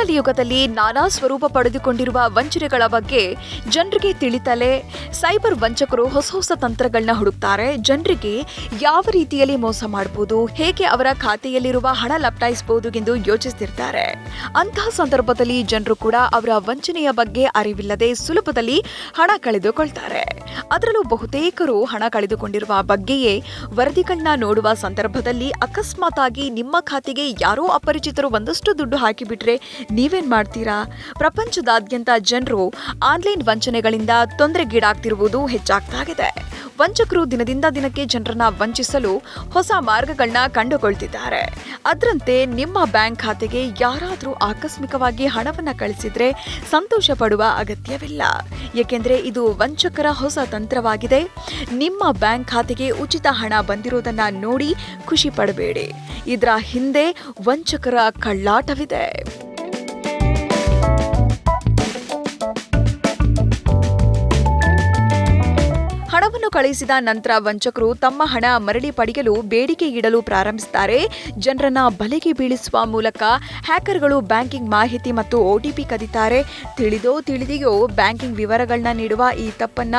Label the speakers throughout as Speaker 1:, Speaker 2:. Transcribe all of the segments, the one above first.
Speaker 1: Digital ಯುಗದಲ್ಲಿ ನಾನಾ ಸ್ವರೂಪ ಪಡೆದುಕೊಂಡಿರುವ ವಂಚನೆಗಳ ಬಗ್ಗೆ ಜನರಿಗೆ ತಿಳಿತಲೇ ಸೈಬರ್ ವಂಚಕರು ಹೊಸ ತಂತ್ರಗಳನ್ನ ಹುಡುಕ್ತಾರೆ. ಜನರಿಗೆ ಯಾವ ರೀತಿಯಲ್ಲಿ ಮೋಸ ಮಾಡಬಹುದು, ಹೇಗೆ ಅವರ ಖಾತೆಯಲ್ಲಿರುವ ಹಣ ಲಪಟಾಯಿಸಬಹುದು ಎಂದು ಯೋಚಿಸುತ್ತಿರ್ತಾರೆ. ಅಂತಹ ಸಂದರ್ಭದಲ್ಲಿ ಜನರು ಕೂಡ ಅವರ ವಂಚನೆಯ ಬಗ್ಗೆ ಅರಿವಿಲ್ಲದೆ ಸುಲಭದಲ್ಲಿ ಹಣ ಕಳೆದುಕೊಳ್ತಾರೆ. ಅದರಲ್ಲೂ ಬಹುತೇಕರು ಹಣ ಕಳೆದುಕೊಂಡಿರುವ ಬಗ್ಗೆಯೇ ವರದಿಗಳನ್ನ ನೋಡುವ ಸಂದರ್ಭದಲ್ಲಿ ಅಕಸ್ಮಾತ್ ಆಗಿ ನಿಮ್ಮ ಖಾತೆಗೆ ಯಾರೋ ಅಪರಿಚಿತರು ಒಂದಷ್ಟು ದುಡ್ಡು ಹಾಕಿಬಿಟ್ರೆ ನೀವೇನ್ ಮಾಡ್ತೀರಾ? ಪ್ರಪಂಚದಾದ್ಯಂತ ಜನರು ಆನ್ಲೈನ್ ವಂಚನೆಗಳಿಂದ ತೊಂದರೆಗೀಡಾಗ್ತಿರುವುದು ಹೆಚ್ಚಾಗ್ತಾಗಿದೆ. ವಂಚಕರು ದಿನದಿಂದ ದಿನಕ್ಕೆ ಜನರನ್ನ ವಂಚಿಸಲು ಹೊಸ ಮಾರ್ಗಗಳನ್ನ ಕಂಡುಕೊಳ್ತಿದ್ದಾರೆ. ಅದರಂತೆ ನಿಮ್ಮ ಬ್ಯಾಂಕ್ ಖಾತೆಗೆ ಯಾರಾದರೂ ಆಕಸ್ಮಿಕವಾಗಿ ಹಣವನ್ನ ಕಳಿಸಿದ್ರೆ ಸಂತೋಷ ಪಡುವ ಅಗತ್ಯವಿಲ್ಲ. ಏಕೆಂದ್ರೆ ಇದು ವಂಚಕರ ಹೊಸ ತಂತ್ರವಾಗಿದೆ. ನಿಮ್ಮ ಬ್ಯಾಂಕ್ ಖಾತೆಗೆ ಉಚಿತ ಹಣ ಬಂದಿರೋದನ್ನ ನೋಡಿ ಖುಷಿ ಪಡಬೇಡಿ. ಇದರ ಹಿಂದೆ ವಂಚಕರ ಕಳ್ಳಾಟವಿದೆ. ಹಣವನ್ನು ಕಳುಹಿಸಿದ ನಂತರ ವಂಚಕರು ತಮ್ಮ ಹಣ ಮರಳಿ ಪಡೆಯಲು ಬೇಡಿಕೆ ಇಡಲು ಪ್ರಾರಂಭಿಸುತ್ತಾರೆ. ಜನರನ್ನ ಬಲೆಗೆ ಬೀಳಿಸುವ ಮೂಲಕ ಹ್ಯಾಕರ್ಗಳು ಬ್ಯಾಂಕಿಂಗ್ ಮಾಹಿತಿ ಮತ್ತು OTP ಕದಿತಾರೆ. ತಿಳಿದೆಯೋ ಬ್ಯಾಂಕಿಂಗ್ ವಿವರಗಳನ್ನ ನೀಡುವ ಈ ತಪ್ಪನ್ನ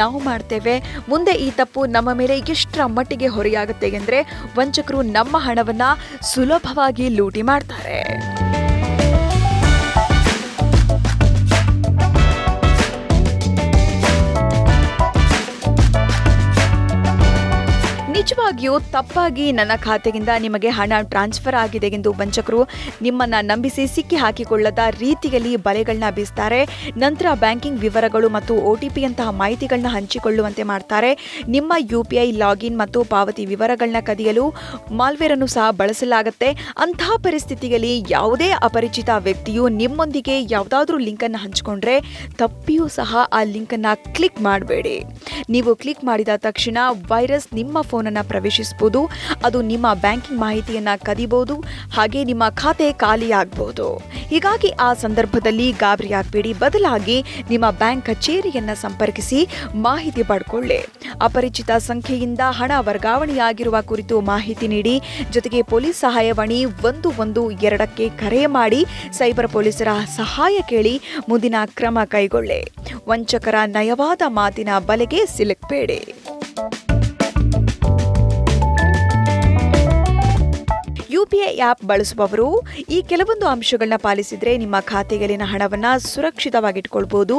Speaker 1: ನಾವು ಮಾಡ್ತೇವೆ. ಮುಂದೆ ಈ ತಪ್ಪು ನಮ್ಮ ಮೇಲೆ ಎಷ್ಟರ ಮಟ್ಟಿಗೆ ಹೊರೆಯಾಗುತ್ತೆ ಎಂದ್ರೆ ವಂಚಕರು ನಮ್ಮ ಹಣವನ್ನ ಸುಲಭವಾಗಿ ಲೂಟಿ ಮಾಡ್ತಾರೆ. ನಿಜವಾಗಿಯೂ ತಪ್ಪಾಗಿ ನನ್ನ ಖಾತೆಯಿಂದ ನಿಮಗೆ ಹಣ ಟ್ರಾನ್ಸ್ಫರ್ ಆಗಿದೆ ಎಂದು ವಂಚಕರು ನಿಮ್ಮನ್ನ ನಂಬಿಸಿ ಸಿಕ್ಕಿ ಹಾಕಿಕೊಳ್ಳದ ರೀತಿಯಲ್ಲಿ ಬಲೆಗಳನ್ನ ಬೀಸ್ತಾರೆ. ನಂತರ ಬ್ಯಾಂಕಿಂಗ್ ವಿವರಗಳು ಮತ್ತು OTP ಯಂತಹ ಮಾಹಿತಿಗಳನ್ನ ಹಂಚಿಕೊಳ್ಳುವಂತೆ ಮಾಡ್ತಾರೆ. ನಿಮ್ಮ UPI ಲಾಗಿನ್ ಮತ್ತು ಪಾವತಿ ವಿವರಗಳನ್ನ ಕದಿಯಲು ಮಾಲ್ವೇರ್ ಅನ್ನು ಸಹ ಬಳಸಲಾಗುತ್ತೆ. ಅಂತಹ ಪರಿಸ್ಥಿತಿಯಲ್ಲಿ ಯಾವುದೇ ಅಪರಿಚಿತ ವ್ಯಕ್ತಿಯು ನಿಮ್ಮೊಂದಿಗೆ ಯಾವುದಾದ್ರೂ ಲಿಂಕ್ ಅನ್ನು ಹಂಚಿಕೊಂಡ್ರೆ ತಪ್ಪಿಯೂ ಸಹ ಆ ಲಿಂಕ್ ಅನ್ನ ಕ್ಲಿಕ್ ಮಾಡಬೇಡಿ. ನೀವು ಕ್ಲಿಕ್ ಮಾಡಿದ ತಕ್ಷಣ ವೈರಸ್ ನಿಮ್ಮ ಫೋನ್ ಪ್ರವೇಶಿಸಬಹುದು. ಅದು ನಿಮ್ಮ ಬ್ಯಾಂಕಿಂಗ್ ಮಾಹಿತಿಯನ್ನ ಕದಿಬಹುದು. ಹಾಗೆ ನಿಮ್ಮ ಖಾತೆ ಖಾಲಿಯಾಗಬಹುದು. ಹೀಗಾಗಿ ಆ ಸಂದರ್ಭದಲ್ಲಿ ಗಾಬರಿ ಆಗಬೇಡಿ. ಬದಲಾಗಿ ನಿಮ್ಮ ಬ್ಯಾಂಕ್ ಕಚೇರಿಯನ್ನ ಸಂಪರ್ಕಿಸಿ ಮಾಹಿತಿ ಪಡ್ಕೊಳ್ಳಿ. ಅಪರಿಚಿತ ಸಂಖ್ಯೆಯಿಂದ ಹಣ ವರ್ಗಾವಣೆಯಾಗಿರುವ ಕುರಿತು ಮಾಹಿತಿ ನೀಡಿ. ಜೊತೆಗೆ ಪೊಲೀಸ್ ಸಹಾಯವಾಣಿ 112ಕ್ಕೆ ಕರೆ ಮಾಡಿ ಸೈಬರ್ ಪೊಲೀಸರ ಸಹಾಯ ಕೇಳಿ ಮುಂದಿನ ಕ್ರಮ ಕೈಗೊಳ್ಳಿ. ವಂಚಕರ ನಯವಾದ ಮಾತಿನ ಬಲೆಗೆ ಸಿಲುಕಬೇಡಿ. UPI ಆ್ಯಪ್ ಬಳಸುವವರು ಈ ಕೆಲವೊಂದು ಅಂಶಗಳನ್ನ ಪಾಲಿಸಿದ್ರೆ ನಿಮ್ಮ ಖಾತೆಯಲ್ಲಿನ ಹಣವನ್ನ ಸುರಕ್ಷಿತವಾಗಿಟ್ಕೊಳ್ಬಹುದು.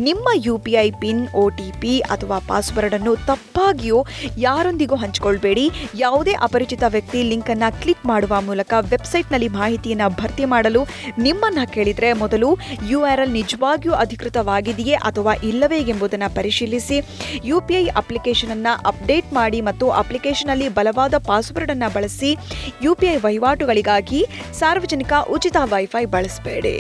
Speaker 1: ನಿಮ್ಮ UPI ಪಿನ್, OTP ಅಥವಾ ಪಾಸ್ವರ್ಡ್ ಅನ್ನು ತಪ್ಪಾಗಿಯೋ ಯಾರೊಂದಿಗೂ ಹಂಚಿಕೊಳ್ಬೇಡಿ. ಯಾವುದೇ ಅಪರಿಚಿತ ವ್ಯಕ್ತಿ ಲಿಂಕ್ ಅನ್ನ ಕ್ಲಿಕ್ ಮಾಡುವ ಮೂಲಕ ವೆಬ್ಸೈಟ್ನಲ್ಲಿ ಮಾಹಿತಿಯನ್ನ ಭರ್ತಿ ಮಾಡಲು ನಿಮ್ಮನ್ನ ಕೇಳಿದ್ರೆ ಮೊದಲು URL ನಿಜವಾಗಿಯೂ ಅಧಿಕೃತವಾಗಿದೆಯೇ ಅಥವಾ ಇಲ್ಲವೇ ಎಂಬುದನ್ನು ಪರಿಶೀಲಿಸಿ. UPI ಅಪ್ಲಿಕೇಶನ್ ಅನ್ನ ಅಪ್ಡೇಟ್ ಮಾಡಿ ಮತ್ತು ಅಪ್ಲಿಕೇಶನ್ ಅಲ್ಲಿ ಬಲವಾದ ಪಾಸ್ವರ್ಡ್ ಅನ್ನ ಬಳಸಿ. UPI ವಹಿವಾಟುಗಳಿಗಾಗಿ ಸಾರ್ವಜನಿಕ ಉಚಿತ ವೈಫೈ ಬಳಸಬೇಡಿ.